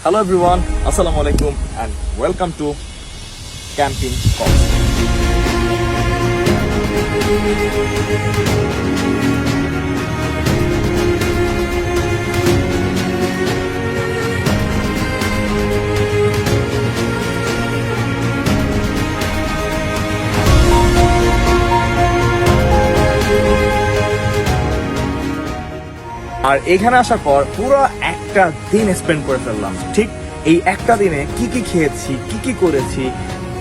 Hello everyone, Assalamu alaikum and welcome to Camping Cox. আর এখানে আসার পর পুরো একটা দিন স্পেন্ড করে ফেললাম। ঠিক এই একটা দিনে কি কি খেয়েছি, কি কি করেছি,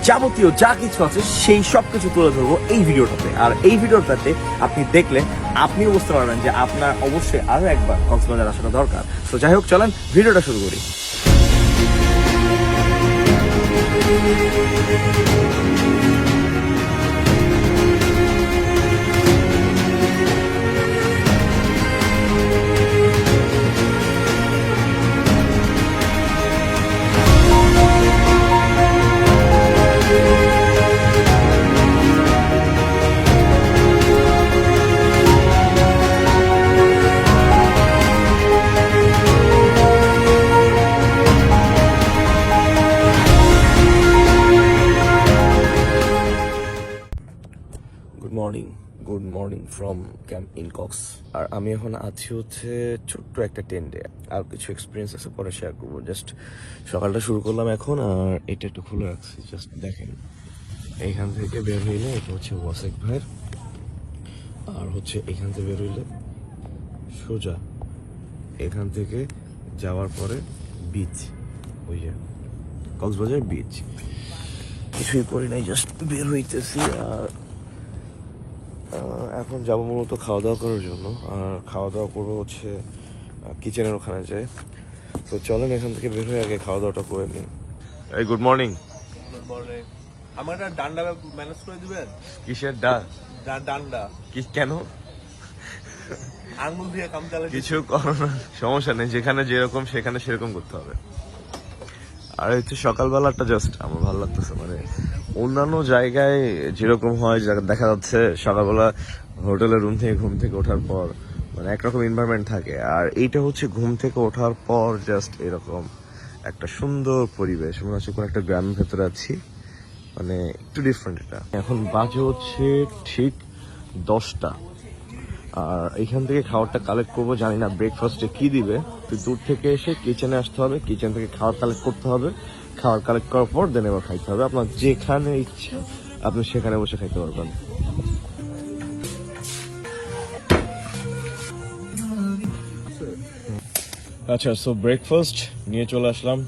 যাবতীয় যা কিছু আছে সেই সব কিছু তুলে ধরবো এই ভিডিওটাতে। আর এই ভিডিওটাতে আপনি দেখলে আপনিও বুঝতে পারবেন যে আপনার অবশ্যই আরো একবার কক্সবাজার আসাটা দরকার। তো যাই হোক, চলেন ভিডিওটা শুরু করি। Good morning from camp in Cox. আর আমি এখন আছি হচ্ছে ছোট্ট একটা টেন্টে। আর কিছু এক্সপিরিয়েন্স আছে পরে শেয়ার করবো। জাস্ট সকালটা শুরু করলাম এখন, আর এটা একটু খুলে রাখছি। জাস্ট দেখেন, এইখান থেকে বের হইলে এটা হচ্ছে ওয়াসেক ভাইয়ের, আর হচ্ছে এখান থেকে বের হইলে সোজা এখান থেকে যাওয়ার পরে বিচ, ওই যে কক্সবাজার বিচ। কিছুই করি নাই, জাস্ট বের হইতেছি। আর এখন যাবো মূলত খাওয়া দাওয়া করার জন্য। আর খাওয়া দাওয়া করবো হচ্ছে কিচেনের ওখানে যায়। তো চলেন এখান থেকে বের হয়ে আগে খাওয়া দাওয়াটা করে নিই। এই গুড মর্নিং। Good morning. আমার একটা ডান্ডা ম্যানেজ করে দিবেন? কিসের ডাল? ডান্ডা কি কেন? আঙুল দিয়ে কাম চালাতে কিছু করো না, সমস্যা নেই। যেখানে যেরকম সেখানে সেরকম করতে হবে। আর হচ্ছে সকালবেলাটা জাস্ট আমার ভালো লাগতেছে। মানে অন্যান্য জায়গায় যেরকম হয়, দেখা যাচ্ছে সকালবেলা হোটেলের রুম থেকে ঘুম থেকে ওঠার পর মানে একরকম এনভায়রনমেন্ট থাকে। আর এইটা হচ্ছে ঘুম থেকে ওঠার পর জাস্ট এরকম একটা সুন্দর পরিবেশ, মনে হচ্ছে কোনো একটা গ্রামের ভেতরে আছি। মানে একটু ডিফারেন্ট এটা। এখন বাজে হচ্ছে ঠিক 10টা। আর এইখান থেকে খাবারটা কালেক্ট করবো, জানি না ব্রেকফাস্টে কি দিবে। তো দূর থেকে এসে কিচেনে আসতে হবে, কিচেন থেকে খাবার কালেক্ট করতে হবে, খাবার কালেক্ট করার পর দেন এবার খাইতে হবে। আপনার যেখানে ইচ্ছা আপনি সেখানে বসে খাইতে পারবেন। আচ্ছা, সো ব্রেকফাস্ট নিয়ে চলে আসলাম।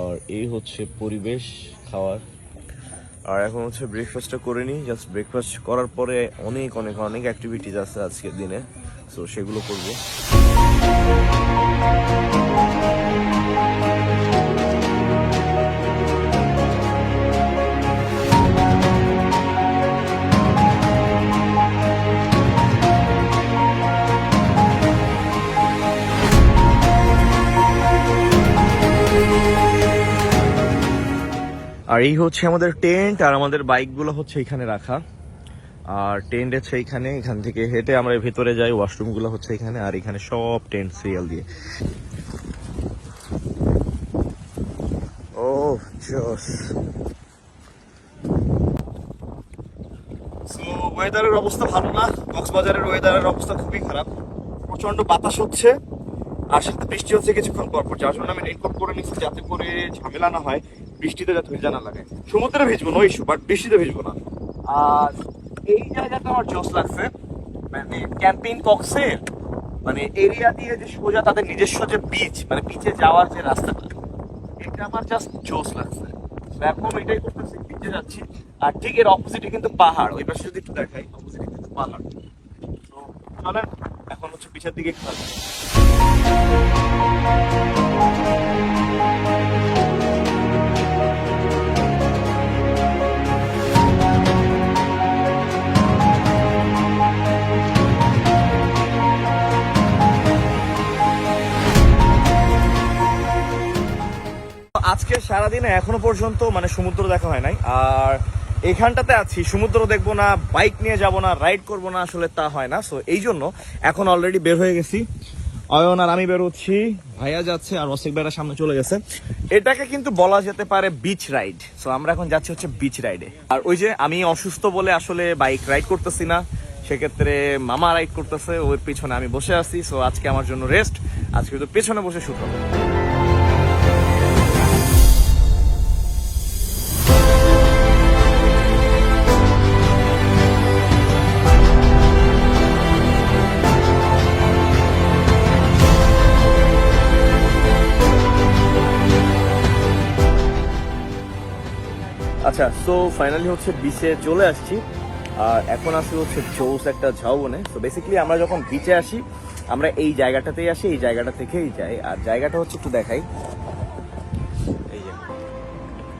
আর এই হচ্ছে পরিবেশ খাওয়ার। আর এখন হচ্ছে ব্রেকফাস্টটা করে নিই। জাস্ট ব্রেকফাস্ট করার পরে অনেক অনেক অনেক অ্যাক্টিভিটিস আছে আজকের দিনে, সো সেগুলো করবো। আর এই হচ্ছে আমাদের টেন্ট, আর আমাদের বাইকগুলো হচ্ছে এখানে রাখা। আর টেন্ট হচ্ছে এইখানে, এখান থেকে হেঁটে আমরা ভেতরে যাই। ওয়াশরুমগুলো হচ্ছে এখানে, আর এখানে সব টেন্ট সিরিয়াল দিয়ে। ও জস। সো ওয়েদারের অবস্থা ভালো না, কক্সবাজারের ওয়েদারের অবস্থা খুবই খারাপ। প্রচন্ড বাতাস হচ্ছে, আর সাথে বৃষ্টি হচ্ছে কিছুক্ষণ পর পর। যার জন্য আমি রেইনকোট করে নিচ্ছি, যাতে করে ঝামেলা না হয়, বৃষ্টিতে যাতে ভেজা না লাগে। সমুদ্রে ভিজবো নো ইস্যু, বাট বৃষ্টিতে ভিজবো না। আর এই জায়গাটা আমার জোস লাগছে, মানে ক্যাম্পিং কক্সের মানে এরিয়া দিয়ে যে সোজা তাদের নিজস্ব যে বিচ, মানে বিচে যাওয়ার যে রাস্তাটা, এটা আমার জাস্ট জোস লাগছে। এখন এটাই করতেছি, বিচে যাচ্ছি। আর ঠিক এর অপোজিটে কিন্তু পাহাড়। ওই পাশে যদি একটু দেখাই, অপোজিটে কিন্তু পাহাড়। তো চলেন এখন হচ্ছে বিচের দিকে খেলা। আজকে সারাদিনে এখনো পর্যন্ত মানে সমুদ্র দেখা হয় নাই। আর এখানটাতে আছি, সমুদ্র দেখবো না, বাইক নিয়ে যাব না, রাইড করবো না, আসলে তা হয় না। সো এই জন্য এখন অলরেডি বের হয়ে গেছি। অয়ন আর আমি বেরোচ্ছি, ভাইয়া যাচ্ছে আর রসিক ভাইয়ের সামনে চলে গেছে। এটাকে কিন্তু বলা যেতে পারে বিচ রাইড। সো আমরা এখন যাচ্ছি হচ্ছে বিচ রাইডে। আর ওই যে আমি অসুস্থ বলে আসলে বাইক রাইড করতেছি না, সেক্ষেত্রে মামা রাইড করতেছে, ওর পিছনে আমি বসে আছি। সো আজকে আমার জন্য রেস্ট, আজকে তো পেছনে বসে শুতে হবে। আচ্ছা, সো ফাইনালি হচ্ছে বিচে চলে আসছি। আর এখন আসি হচ্ছে জোস একটা ঝাউবনে। তো বেসিক্যালি আমরা যখন বিচে আসি আমরা এই জায়গাটাতেই আসি, এই জায়গাটা থেকেই যাই। আর জায়গাটা হচ্ছে একটু দেখাই, এই যে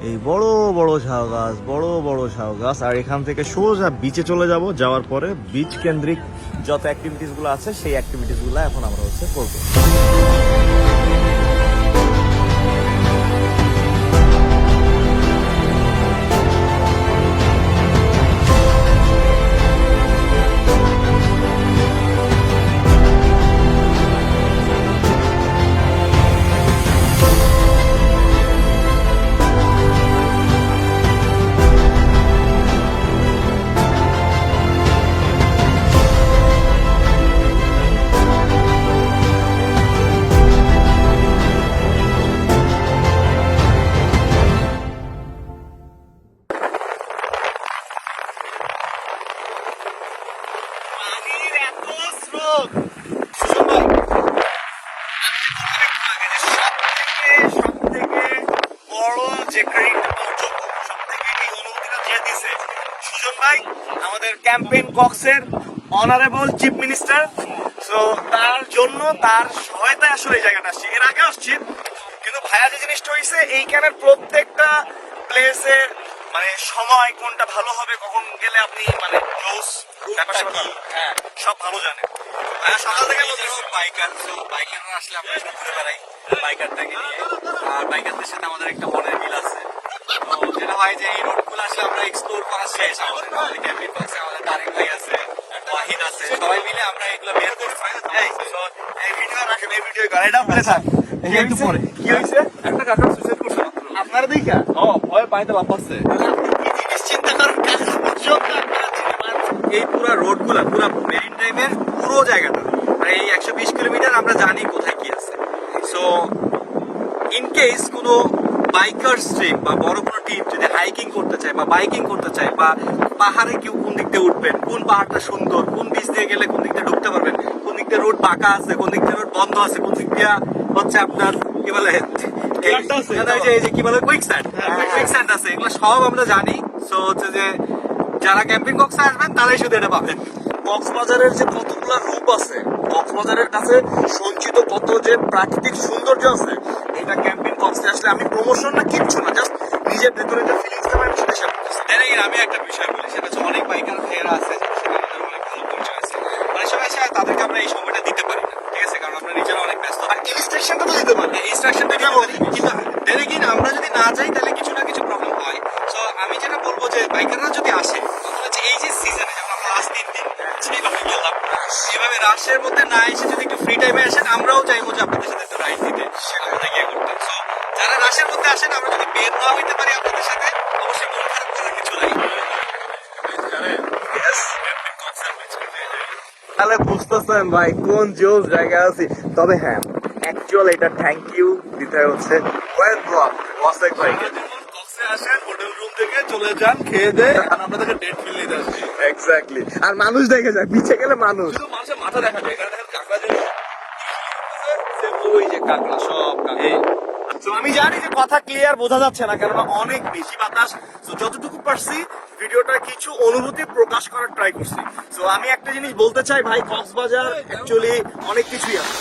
এই বড় বড় ঝাউ গাছ, বড় বড় ঝাউ গাছ। আর এখান থেকে সোজা বিচে চলে যাব। যাওয়ার পরে বিচ কেন্দ্রিক যত অ্যাক্টিভিটিস গুলো আছে সেই অ্যাক্টিভিটিস গুলো এখন আমরা হচ্ছে করবো। আমাদের ক্যাম্পেইন কক্সের অনারেবল চিফ মিনিস্টার। তো তার জন্য, তার সহায়তায় আসলে এই জায়গাটা আসছি। এর আগে আসছি, কিন্তু ভাইয়া যে জিনিসটা হয়েছে এইখানের প্রত্যেকটা প্লেসের মানে সময় কোনটা ভালো হবে, কখন গেলে আপনি মানে হ্যাঁ সব ভালো জানে। ভাইয়া সকাল থেকে বাইকাররা আসলে আমরা একটু ঘুরে বেড়াই বাইকারটাকে নিয়ে। আর বাইকারদের সাথে আমাদের একটা মনের মিল আছে। তো যেটা হয় যে এই রোডগুলো আসলে আমরা এক্সপ্লোর করার শেষ। আমাদের ক্যাম্পেইন বক্সে আমাদের তারেক ভাই আছে, ওয়াহিদ আছে, সবাই মিলে আমরা এগুলো বের করে একটু পরে কি হয়েছে, একটা কাকা সুইসাইড করছে মাত্র। আপনারা দেখা ভয় পানিতে লাফাচ্ছে। চিন্তা করেন এই পুরো রোডগুলা, পুরো মেরিন ড্রাইভের পুরো জায়গাটা মানে এই 120 কিলোমিটার আমরা জানি কোথায় কি আছে। সো ইন কেস কোনো বাইকার স্ট্রিম বা বড় কোনো টিম যদি হাইকিং করতে চায় বা বাইকিং করতে চায় বা পাহাড়ে কেউ কোন দিক দিয়ে উঠবেন, কোন পাহাড়টা সুন্দর, কোন বিচ দিয়ে গেলে কোন দিক দিয়ে ঢুকতে পারবেন, কোন দিক দিয়ে রোড বাঁকা আছে, কোন দিক দিয়ে রোড বন্ধ আছে, কোন দিক দিয়ে হচ্ছে আপনার কি বলে এই যে কি বলে কুইক স্যান্ড আছে, এগুলো সব আমরা জানি। সো হচ্ছে যে যারা ক্যাম্পিং কক্সে আসবেন তারাই শুধু এটা পাবেন। কক্সবাজারের যে কতগুলো রূপ আছে, কক্সবাজারের কাছে সঞ্চিত কত যে প্রাকৃতিক সৌন্দর্য আছে, এটা ক্যাম্পিং কক্সে আসলে আমি প্রমোশন না কিচ্ছু না, জাস্ট নিজের ভেতরে যে ফিলিংসটা আমি সেটা শেয়ার করতেছি। আমি একটা বিষয় বলি, সেটা হচ্ছে অনেক বাইকার ভাইয়েরা আছে যাদের সাথে আমাদের অনেক ভালো পরিচয় আছে। অনেক সময় আসে তাদেরকে আমরা এই সময়টা দিতে পারি না, ঠিক আছে, কারণ আমরা নিজেরা অনেক ব্যস্ত। আর ইনস্ট্রাকশনটা তো দিতে পারি, ইনস্ট্রাকশনটা দিতে পারি, কিন্তু দেন এগেইন আমরা যদি না যাই তাহলে কিছু না কিছু প্রবলেম হয়। সো আমি যেটা বলবো যে বাইকাররা যদি আসে তখন হচ্ছে এই যে সিজনে, যেমন আমরা লাস্ট 3 দিন যেভাবে গেলাম, এভাবে রাশের মধ্যে না এসে যদি একটু ফ্রি টাইমে আসেন, আমরাও চাইবো যে আপনাদের সাথে একটু রাইড দিতে, সেটা গিয়ে করতে। সো যারা রাশের মধ্যে আসেন, আমরা যদি বের না হইতে পারি আপনাদের সাথে, অবশ্যই মন খারাপ করার কিছু নাই। তাহলে বুঝতেছেন ভাই কোন জোস জায়গায় আছি। তবে হ্যাঁ, অ্যাকচুয়াল এটা থ্যাংক ইউ দিতে হচ্ছে ওয়েল ব্লক ওয়াসেক ভাইকে। কক্সে আসেন, হোটেল রুম থেকে চলে যান, খেয়ে দেয়, আর আমরা তাকে ডেট ফিল নিতে আসছি। এক্স্যাক্টলি। আর মানুষ দেখে যায়, পিছে গেলে মানুষ, শুধু মানুষের মাথা দেখা যায়। এখানে দেখেন কাঁকড়া যে ওই যে কাঁকড়া, সব কাঁকড়া। তো আমি জানি যে কথা ক্লিয়ার বোঝা যাচ্ছে না, কারণ অনেক বেশি বাতাস। তো যতটুকু পারছি ভিডিওটা কিছু অনুভূতি প্রকাশ করার ট্রাই করছি। তো আমি একটা জিনিস বলতে চাই ভাই, কক্সবাজার অ্যাকচুয়ালি অনেক কিছুই আছে।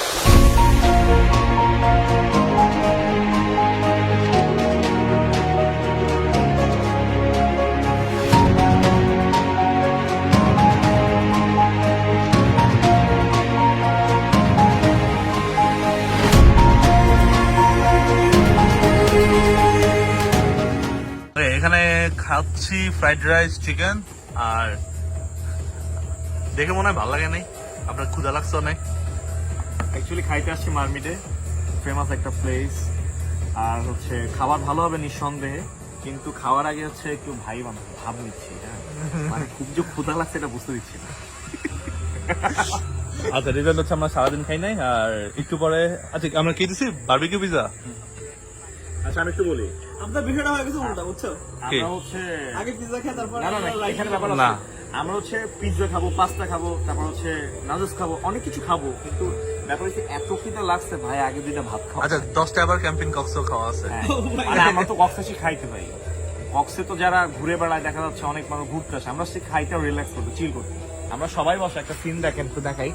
এখানে খাচ্ছি ফ্রাইড রাইস চিকেন, আর দেখে মনে হয় ভালো লাগে নাই, আপনার ক্ষুধা লাগছে অনেক। অ্যাকচুয়ালি খাইতে আসছি মারমিটে, ফেমাস একটা প্লেস। আর হচ্ছে খাবার ভালো হবে নিঃসন্দেহে, কিন্তু খাওয়ার আগে হচ্ছে একটু ভাব নিচ্ছি, হ্যাঁ মানে খুব যে ক্ষুধা লাগছে এটা বুঝতে দিচ্ছি না। আচ্ছা রিজন হচ্ছে আমরা সারাদিন খাই নাই, আর একটু পরে আচ্ছা আমরা কি দিছি বারবিকিউ পিজা। আচ্ছা আমি একটু বলি, আপনার বিষয়টা হয়ে গেছে উল্টা, বুঝছো? আমরা হচ্ছে আগে পিজ্জা খেয়ে তারপর না না না, এখানে ব্যাপার না। আছে। আমরা হচ্ছে পিৎজা খাবো, পাস্তা খাবো, তারপর হচ্ছে নাজুস খাবো, অনেক কিছু খাবো, কিন্তু ব্যাপার হচ্ছে এত খিদে লাগছে ভাই, আগে দুইটা ভাত খাবো। আচ্ছা 10টা আবার ক্যাম্পিং কক্সও খাওয়া আছে। হ্যাঁ, আরে আমরা তো কক্সে খাইতে পাই, কক্সে তো যারা ঘুরে বেড়ায় দেখা যাচ্ছে অনেক মানুষ ঘুরতে আসে, আমরা সে খাইতে রিল্যাক্স করতে, চিল করতে। আমরা সবাই বসে একটা সিন দেখেন তো দেখাই,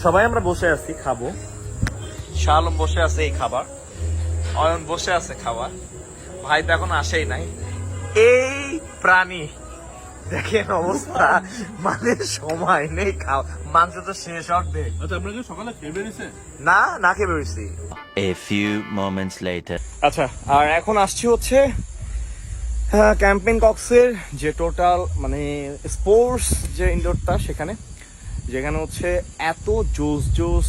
সবাই আমরা বসে আছি খাবো, শাহ আলম বসে আছে এই খাবার, অয়ন বসে আছে খাবার, ভাই তো এখন আসেই নাই। এই প্রাণী দেখেন অবস্থা, মানে সময় নেই, খাও মাংস তো শেষ অর্ধেক। আচ্ছা আপনারা কি সকালে খেয়ে বেরিয়েছে? না খেয়ে বেরোচ্ছি। A few moments later. আচ্ছা, আর এখন আসছি হচ্ছে ক্যাম্পিং কক্সের যে টোটাল মানে স্পোর্টস যে ইনডোরটা, যেখানে হচ্ছে এত জোস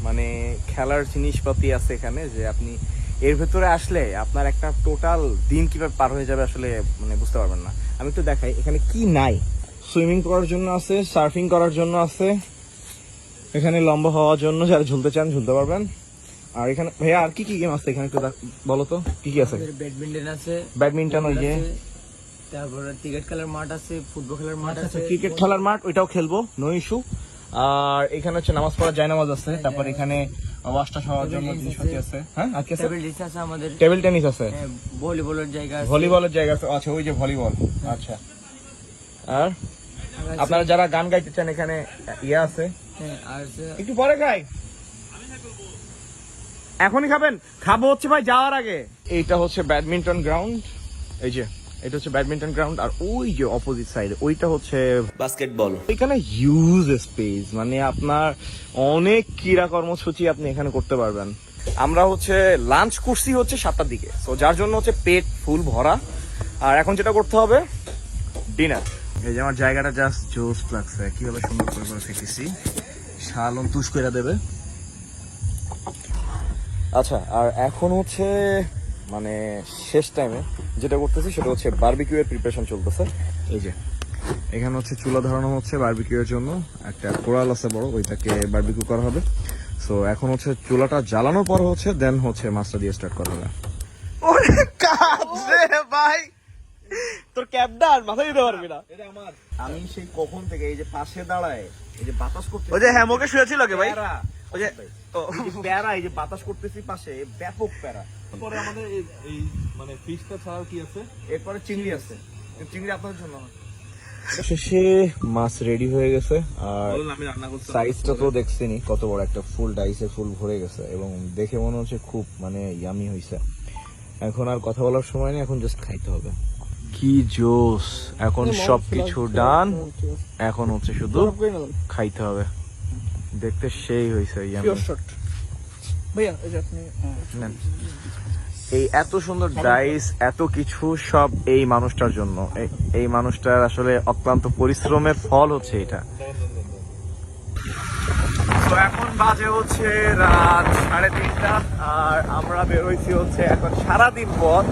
মানে খেলার জিনিসপাতি আছে এখানে, যে আপনি এর ভেতরে আসলে আপনার একটা টোটাল দিন কিভাবে পার হয়ে যাবে আসলে মানে বুঝতে পারবেন না। আমি একটু দেখাই এখানে কি নাই। সুইমিং করার জন্য আছে, সার্ফিং করার জন্য আছে, এখানে লম্বা হওয়ার জন্য যারা ঝুলতে চান ঝুলতে পারবেন। আর এখানে ভাইয়া আর কি গেম আছে এখানে একটু বলো তো, কি আছে? ব্যাডমিন্টন আছে, ব্যাডমিন্টন, ওই যে তারপরে ক্রিকেট খেলার মাঠ আছে, ফুটবল খেলার মাঠ আছে, ক্রিকেট খেলার মাঠ, ওইটাও খেলবো, নো ইস্যু। আর এখানে হচ্ছে নামাজ পড়ার জায়নামাজ আছে, তারপর এখানে ওয়াশটা হওয়ার জন্য জিনিসপাতি আছে। হ্যাঁ আর কি আছে? টেবিল টেনিস আছে আমাদের, টেবিল টেনিস আছে, ভলিবলের জায়গা আছে, ভলিবলের জায়গা আছে, আচ্ছা ওই যে ভলিবল। আচ্ছা, আর আপনারা যারা গান গাইতে চান এখানে ইয়ে আছে। হ্যাঁ, আর আছে একটু পরে খাই, এখনই খাবেন? খাবো হচ্ছে ভাই যাওয়ার আগে। এইটা হচ্ছে ব্যাডমিন্টন গ্রাউন্ড, এই যে এটা হচ্ছে ব্যাডমিন্টন গ্রাউন্ড, আর ওই যে অপোজিট সাইডে ওইটা হচ্ছে Basketball. এখানে হিউজ স্পেস, মানে আপনার অনেক ক্রীড়া কর্মসূচি আপনি এখানে করতে পারবেন। আমরা হচ্ছে লাঞ্চ করছি হচ্ছে 7টার দিকে, তো যার জন্য হচ্ছে পেট ফুল ভরা। আর এখন যেটা করতে হবে ডিনার। এই যে আমার জায়গাটা জাস্ট জোস লাগছে, কিভাবে সুন্দর করে ফেকেছি, শালন তুষ করে দেবে। আচ্ছা, আর এখন হচ্ছে মানে শেষ টাইমে যেটা করতেছি সেটা হচ্ছে বারবিকিউ এর প্রিপারেশন চলতেছে। এই যে এখানে হচ্ছে চুলা ধরানো হচ্ছে বারবিকিউ এর জন্য, একটা কোরাল আছে বড়, ওইটাকে বারবিকিউ করা হবে। সো এখন হচ্ছে চুলাটা জ্বালানোর পর হচ্ছে দেন হচ্ছে মাছটা দিয়ে স্টার্ট করা হবে। ওরে কাজ রে ভাই, তোর ক্যাপটা আর মাথায় দিতে পারবি না। আমি সেই কখন থেকে এই যে পাশে দাঁড়ায় এই যে বাতাস করতে, ওই যে হ্যামকে শুয়েছিল কে ভাই, ওই যে প্যারা, এই যে বাতাস করতেছি পাশে, ব্যাপক প্যারা। পরে আমাদের এই মানে ফিশটা ছাড়াও কি আছে? এরপরে চিংড়ি আছে, চিংড়ি আপনাদের জন্য। শেষে মাছ রেডি হয়ে গেছে, আর বলুন আমি রান্না করতে। সাইজটা তো দেখছেনই কত বড়, একটা ফুল ডাইসে ফুল ভরে গেছে, এবং দেখে মনে হচ্ছে খুব মানে ইয়ামি হয়েছে। এখন আর কথা বলার সময় নেই, এখন জাস্ট খাইতে হবে। কি জোস, এখন সবকিছু ডান, এখন হচ্ছে শুধু খাইতে হবে। দেখতে সেই হয়েছে ইয়ামি। ভাইয়া এই যে আপনি নেন। এই এত সুন্দর ডাইস, এত কিছু সব এই মানুষটার জন্য, এই মানুষটার আসলে অক্লান্ত পরিশ্রমের ফল হচ্ছে এটা। তো এখন বাজে হচ্ছে রাত 3:30, আর আমরা বের হয়েছি হচ্ছে এখন সারাদিন পর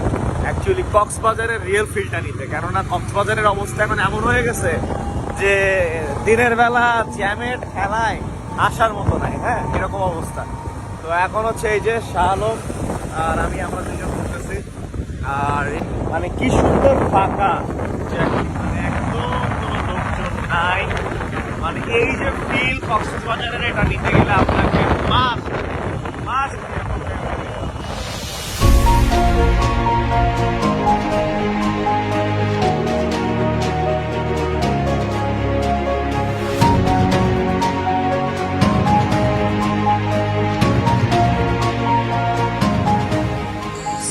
অ্যাকচুয়ালি কক্সবাজারের রিয়েল ফিলটা নিতে, কেননা কক্সবাজারের অবস্থা এখন এমন হয়ে গেছে যে দিনের বেলা জ্যামের ঠেলায় আসার মতো নাই, হ্যাঁ এরকম অবস্থা। তো এখন হচ্ছে এই যে শাহ আলম আর আমি, আমরা দুজন ঘুরতেছি, আর মানে কি সুন্দর ফাঁকা, যে মানে একদম কোনো লোকজন নাই, মানে এই যে ফিল কক্সবাজারের, এটা নিতে গেলে আপনাকে মাস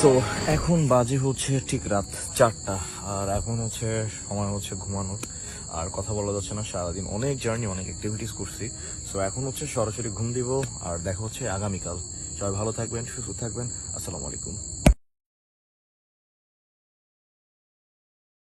তো এখন বাজে হচ্ছে ঠিক রাত 4টা, আর এখন হচ্ছে সময় হচ্ছে ঘুমানোর, আর কথা বলা যাচ্ছে না, সারাদিন অনেক জার্নি, অনেক অ্যাক্টিভিটিস করছি। সো এখন হচ্ছে সরাসরি ঘুম দিব, আর দেখা হচ্ছে আগামীকাল। সবাই ভালো থাকবেন, সুস্থ থাকবেন, আসসালামু আলাইকুম।